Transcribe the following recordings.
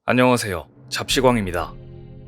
안녕하세요. 잡시광입니다.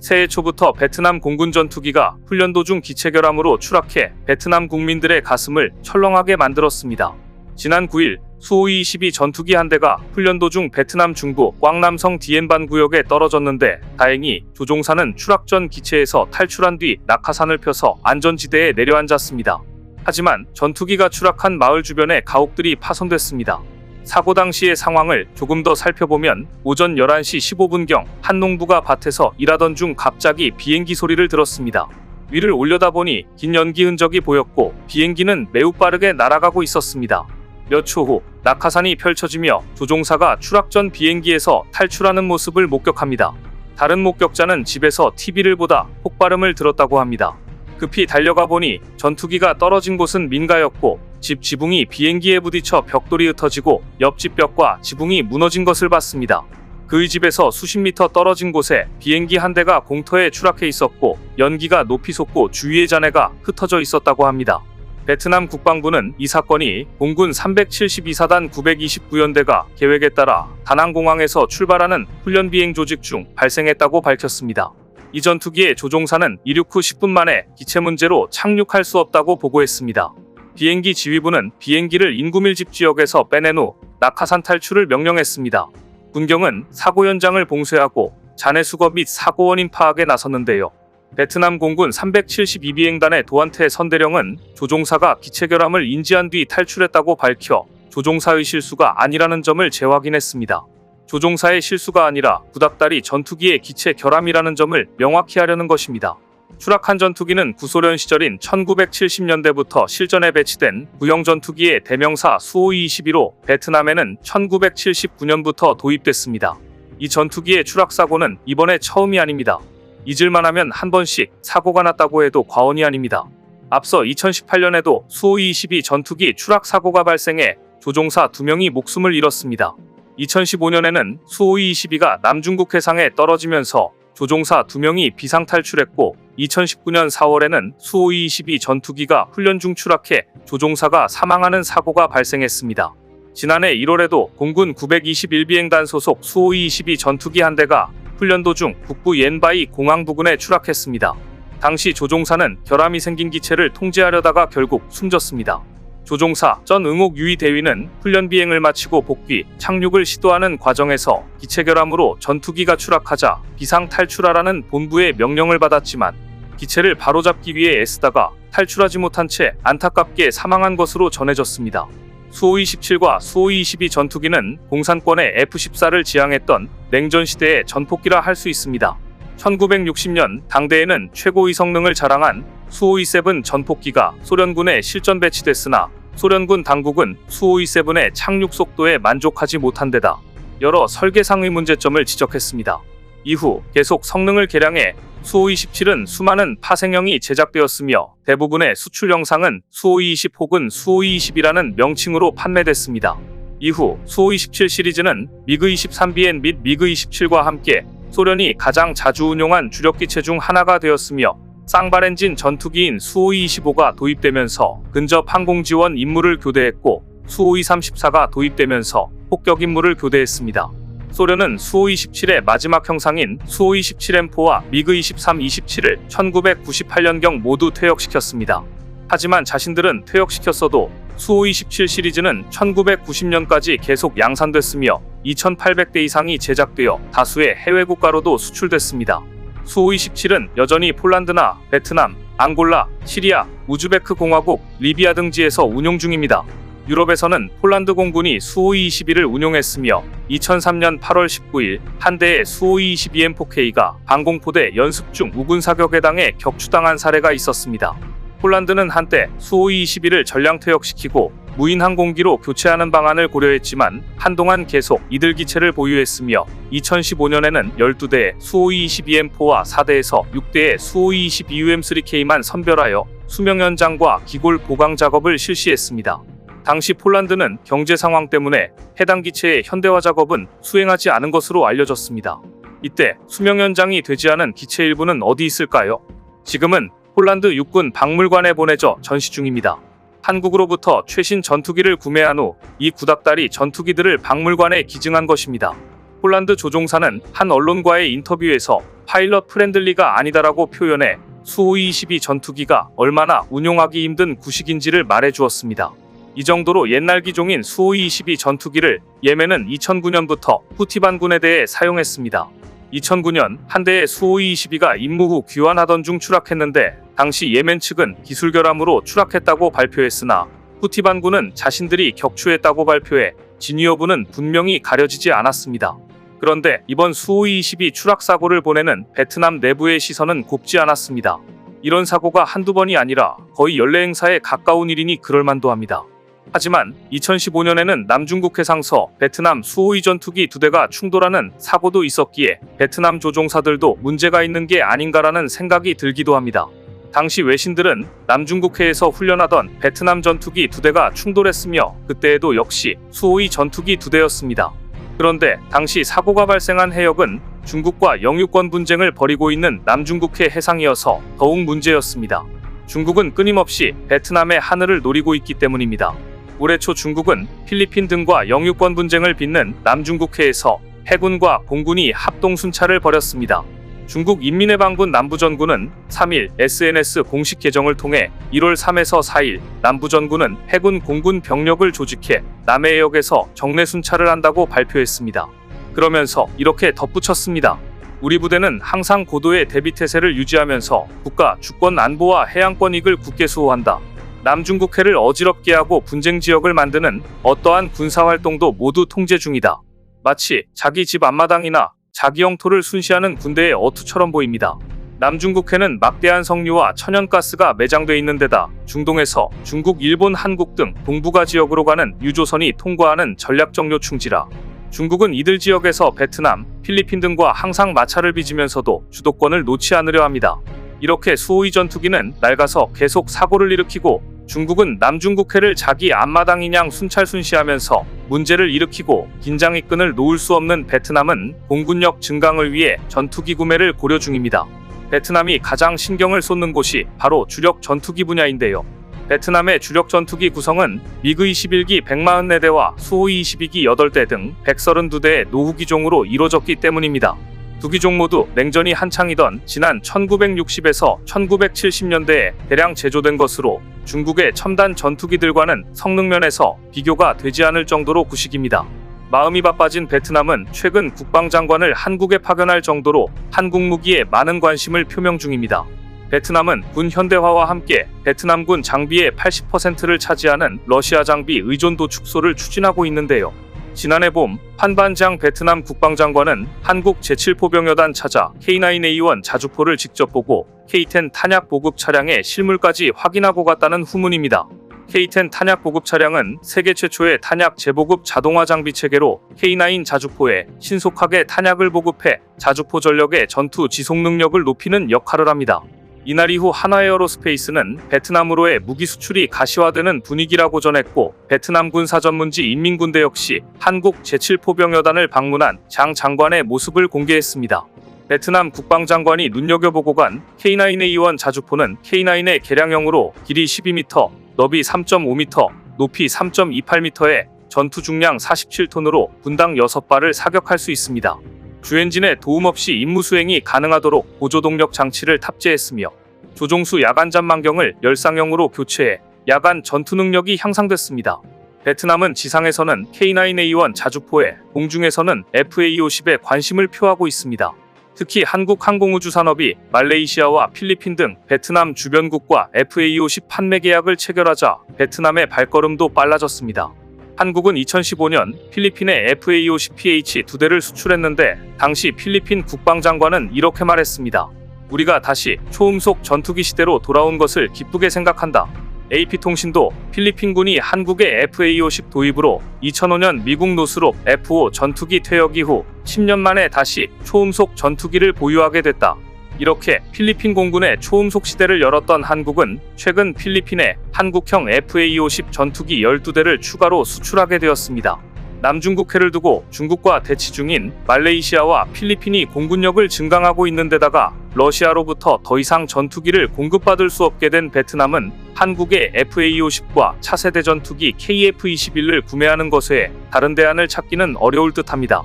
새해 초부터 베트남 공군 전투기가 훈련 도중 기체 결함으로 추락해 베트남 국민들의 가슴을 철렁하게 만들었습니다. 지난 9일 수호이 22 전투기 한 대가 훈련 도중 베트남 중부 꽝남성 디엔반 구역에 떨어졌는데 다행히 조종사는 추락 전 기체에서 탈출한 뒤 낙하산을 펴서 안전지대에 내려앉았습니다. 하지만 전투기가 추락한 마을 주변에 가옥들이 파손됐습니다. 사고 당시의 상황을 조금 더 살펴보면 오전 11시 15분경 한 농부가 밭에서 일하던 중 갑자기 비행기 소리를 들었습니다. 위를 올려다보니 긴 연기 흔적이 보였고 비행기는 매우 빠르게 날아가고 있었습니다. 몇 초 후 낙하산이 펼쳐지며 조종사가 추락 전 비행기에서 탈출하는 모습을 목격합니다. 다른 목격자는 집에서 TV를 보다 폭발음을 들었다고 합니다. 급히 달려가 보니 전투기가 떨어진 곳은 민가였고 집 지붕이 비행기에 부딪혀 벽돌이 흩어지고 옆집 벽과 지붕이 무너진 것을 봤습니다. 그의 집에서 수십 미터 떨어진 곳에 비행기 한 대가 공터에 추락해 있었고 연기가 높이 솟고 주위의 잔해가 흩어져 있었다고 합니다. 베트남 국방부는 이 사건이 공군 372사단 929연대가 계획에 따라 다낭공항에서 출발하는 훈련 비행 조직 중 발생했다고 밝혔습니다. 이 전투기의 조종사는 이륙 후 10분 만에 기체 문제로 착륙할 수 없다고 보고했습니다. 비행기 지휘부는 비행기를 인구 밀집 지역에서 빼낸 후 낙하산 탈출을 명령했습니다. 군경은 사고 현장을 봉쇄하고 잔해 수거 및 사고 원인 파악에 나섰는데요. 베트남 공군 372비행단의 도안태 선대령은 조종사가 기체 결함을 인지한 뒤 탈출했다고 밝혀 조종사의 실수가 아니라는 점을 재확인했습니다. 조종사의 실수가 아니라 구닥다리 전투기의 기체 결함이라는 점을 명확히 하려는 것입니다. 추락한 전투기는 구소련 시절인 1970년대부터 실전에 배치된 구형 전투기의 대명사 수호이 22로 베트남에는 1979년부터 도입됐습니다. 이 전투기의 추락 사고는 이번에 처음이 아닙니다. 잊을만하면 한 번씩 사고가 났다고 해도 과언이 아닙니다. 앞서 2018년에도 수호이 22 전투기 추락 사고가 발생해 조종사 2명이 목숨을 잃었습니다. 2015년에는 수호이 22가 남중국 해상에 떨어지면서 조종사 2명이 비상 탈출했고 2019년 4월에는 수호이 22 전투기가 훈련 중 추락해 조종사가 사망하는 사고가 발생했습니다. 지난해 1월에도 공군 921비행단 소속 수호이 22 전투기 한 대가 훈련 도중 북부 옌바이 공항 부근에 추락했습니다. 당시 조종사는 결함이 생긴 기체를 통제하려다가 결국 숨졌습니다. 조종사 전응옥 유이 대위는 훈련 비행을 마치고 복귀, 착륙을 시도하는 과정에서 기체 결함으로 전투기가 추락하자 비상 탈출하라는 본부의 명령을 받았지만 기체를 바로잡기 위해 애쓰다가 탈출하지 못한 채 안타깝게 사망한 것으로 전해졌습니다. 수호이 17과 수호이 22 전투기는 공산권의 F-14를 지향했던 냉전 시대의 전폭기라 할 수 있습니다. 1960년 당대에는 최고의 성능을 자랑한 수호이 7 전폭기가 소련군에 실전 배치됐으나 소련군 당국은 수호이 7의 착륙 속도에 만족하지 못한 데다 여러 설계상의 문제점을 지적했습니다. 이후 계속 성능을 개량해 수호이 17은 수많은 파생형이 제작되었으며 대부분의 수출 영상은 수호이 20 혹은 수호이 20이라는 명칭으로 판매됐습니다. 이후 수호이 17 시리즈는 미그 23BN 및 미그 27과 함께 소련이 가장 자주 운용한 주력기체 중 하나가 되었으며 쌍발 엔진 전투기인 수호이 25가 도입되면서 근접 항공 지원 임무를 교대했고 수호이 34가 도입되면서 폭격 임무를 교대했습니다. 소련은 수호이 17의 마지막 형상인 수호이 17M4와 미그 23, 27을 1998년경 모두 퇴역시켰습니다. 하지만 자신들은 퇴역시켰어도 수호이 17 시리즈는 1990년까지 계속 양산됐으며 2,800대 이상이 제작되어 다수의 해외 국가로도 수출됐습니다. 수호이 17은 여전히 폴란드나 베트남, 앙골라, 시리아, 우즈베크 공화국, 리비아 등지에서 운용 중입니다. 유럽에서는 폴란드 공군이 수호이 21을 운용했으며 2003년 8월 19일 한 대의 수호이 22M4K가 방공포대 연습 중 우군 사격에 당해 격추당한 사례가 있었습니다. 폴란드는 한때 수호이 21을 전량 퇴역시키고 무인 항공기로 교체하는 방안을 고려했지만 한동안 계속 이들 기체를 보유했으며 2015년에는 12대의 수호이 22M4와 4대에서 6대의 수호이 22UM3K만 선별하여 수명 연장과 기골 보강 작업을 실시했습니다. 당시 폴란드는 경제 상황 때문에 해당 기체의 현대화 작업은 수행하지 않은 것으로 알려졌습니다. 이때 수명 연장이 되지 않은 기체 일부는 어디 있을까요? 지금은 폴란드 육군 박물관에 보내져 전시 중입니다. 한국으로부터 최신 전투기를 구매한 후 이 구닥다리 전투기들을 박물관에 기증한 것입니다. 폴란드 조종사는 한 언론과의 인터뷰에서 파일럿 프렌들리가 아니다라고 표현해 수호이 22 전투기가 얼마나 운용하기 힘든 구식인지를 말해주었습니다. 이 정도로 옛날 기종인 수호이 22 전투기를 예멘은 2009년부터 후티 반군에 대해 사용했습니다. 2009년 한 대의 수호이 22가 임무 후 귀환하던 중 추락했는데 당시 예멘 측은 기술 결함으로 추락했다고 발표했으나 후티 반군은 자신들이 격추했다고 발표해 진위 여부는 분명히 가려지지 않았습니다. 그런데 이번 수호이 22 추락 사고를 보내는 베트남 내부의 시선은 곱지 않았습니다. 이런 사고가 한두 번이 아니라 거의 연례 행사에 가까운 일이니 그럴만도 합니다. 하지만 2015년에는 남중국 해상서 베트남 수호이 전투기 2대가 충돌하는 사고도 있었기에 베트남 조종사들도 문제가 있는 게 아닌가라는 생각이 들기도 합니다. 당시 외신들은 남중국해에서 훈련하던 베트남 전투기 2대가 충돌했으며 그때에도 역시 수호이 전투기 2대였습니다. 그런데 당시 사고가 발생한 해역은 중국과 영유권 분쟁을 벌이고 있는 남중국해 해상이어서 더욱 문제였습니다. 중국은 끊임없이 베트남의 하늘을 노리고 있기 때문입니다. 올해 초 중국은 필리핀 등과 영유권 분쟁을 빚는 남중국해에서 해군과 공군이 합동 순찰을 벌였습니다. 중국 인민해방군 남부전군은 3일 SNS 공식 계정을 통해 1월 3에서 4일 남부전군은 해군 공군 병력을 조직해 남해해역에서 정례 순찰을 한다고 발표했습니다. 그러면서 이렇게 덧붙였습니다. 우리 부대는 항상 고도의 대비태세를 유지하면서 국가 주권 안보와 해양권 이익을 굳게 수호한다. 남중국해를 어지럽게 하고 분쟁 지역을 만드는 어떠한 군사활동도 모두 통제 중이다. 마치 자기 집 앞마당이나 자기 영토를 순시하는 군대의 어투처럼 보입니다. 남중국해는 막대한 석유와 천연가스가 매장돼 있는 데다 중동에서 중국, 일본, 한국 등 동북아 지역으로 가는 유조선이 통과하는 전략적 요충지라 중국은 이들 지역에서 베트남, 필리핀 등과 항상 마찰을 빚으면서도 주도권을 놓지 않으려 합니다. 이렇게 수호이 전투기는 낡아서 계속 사고를 일으키고 중국은 남중국해를 자기 앞마당이냥 순찰순시하면서 문제를 일으키고 긴장의 끈을 놓을 수 없는 베트남은 공군력 증강을 위해 전투기 구매를 고려 중입니다. 베트남이 가장 신경을 쏟는 곳이 바로 주력 전투기 분야인데요. 베트남의 주력 전투기 구성은 미그 21기 144대와 수호이 22기 8대 등 132대의 노후 기종으로 이루어졌기 때문입니다. 두 기종 모두 냉전이 한창이던 지난 1960에서 1970년대에 대량 제조된 것으로 중국의 첨단 전투기들과는 성능면에서 비교가 되지 않을 정도로 구식입니다. 마음이 바빠진 베트남은 최근 국방장관을 한국에 파견할 정도로 한국 무기에 많은 관심을 표명 중입니다. 베트남은 군 현대화와 함께 베트남군 장비의 80%를 차지하는 러시아 장비 의존도 축소를 추진하고 있는데요. 지난해 봄 판반장 베트남 국방장관은 한국 제7포병여단 찾아 K9A1 자주포를 직접 보고 K10 탄약 보급 차량의 실물까지 확인하고 갔다는 후문입니다. K10 탄약 보급 차량은 세계 최초의 탄약 재보급 자동화 장비 체계로 K9 자주포에 신속하게 탄약을 보급해 자주포 전력의 전투 지속 능력을 높이는 역할을 합니다. 이날 이후 한화에어로스페이스는 베트남으로의 무기 수출이 가시화되는 분위기라고 전했고 베트남 군사 전문지 인민군대 역시 한국 제7포병여단을 방문한 장 장관의 모습을 공개했습니다. 베트남 국방장관이 눈여겨보고 간 K9A1 자주포는 K9의 개량형으로 길이 12m, 너비 3.5m, 높이 3.28m에 전투 중량 47톤으로 분당 6발을 사격할 수 있습니다. 주엔진의 도움 없이 임무 수행이 가능하도록 보조동력 장치를 탑재했으며 조종수 야간 잠망경을 열상형으로 교체해 야간 전투 능력이 향상됐습니다. 베트남은 지상에서는 K9A1 자주포에 공중에서는 FA-50에 관심을 표하고 있습니다. 특히 한국 항공우주산업이 말레이시아와 필리핀 등 베트남 주변국과 FA-50 판매 계약을 체결하자 베트남의 발걸음도 빨라졌습니다. 한국은 2015년 필리핀에 FA-50PH 2대를 수출했는데 당시 필리핀 국방장관은 이렇게 말했습니다. 우리가 다시 초음속 전투기 시대로 돌아온 것을 기쁘게 생각한다. AP통신도 필리핀군이 한국의 FA-50 도입으로 2005년 미국 노스롭 F-5 전투기 퇴역 이후 10년 만에 다시 초음속 전투기를 보유하게 됐다. 이렇게 필리핀 공군의 초음속 시대를 열었던 한국은 최근 필리핀에 한국형 FA-50 전투기 12대를 추가로 수출하게 되었습니다. 남중국해를 두고 중국과 대치 중인 말레이시아와 필리핀이 공군력을 증강하고 있는 데다가 러시아로부터 더 이상 전투기를 공급받을 수 없게 된 베트남은 한국의 FA-50과 차세대 전투기 KF-21을 구매하는 것에 다른 대안을 찾기는 어려울 듯합니다.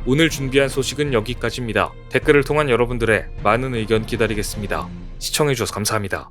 오늘 준비한 소식은 여기까지입니다. 댓글을 통한 여러분들의 많은 의견 기다리겠습니다. 시청해주셔서 감사합니다.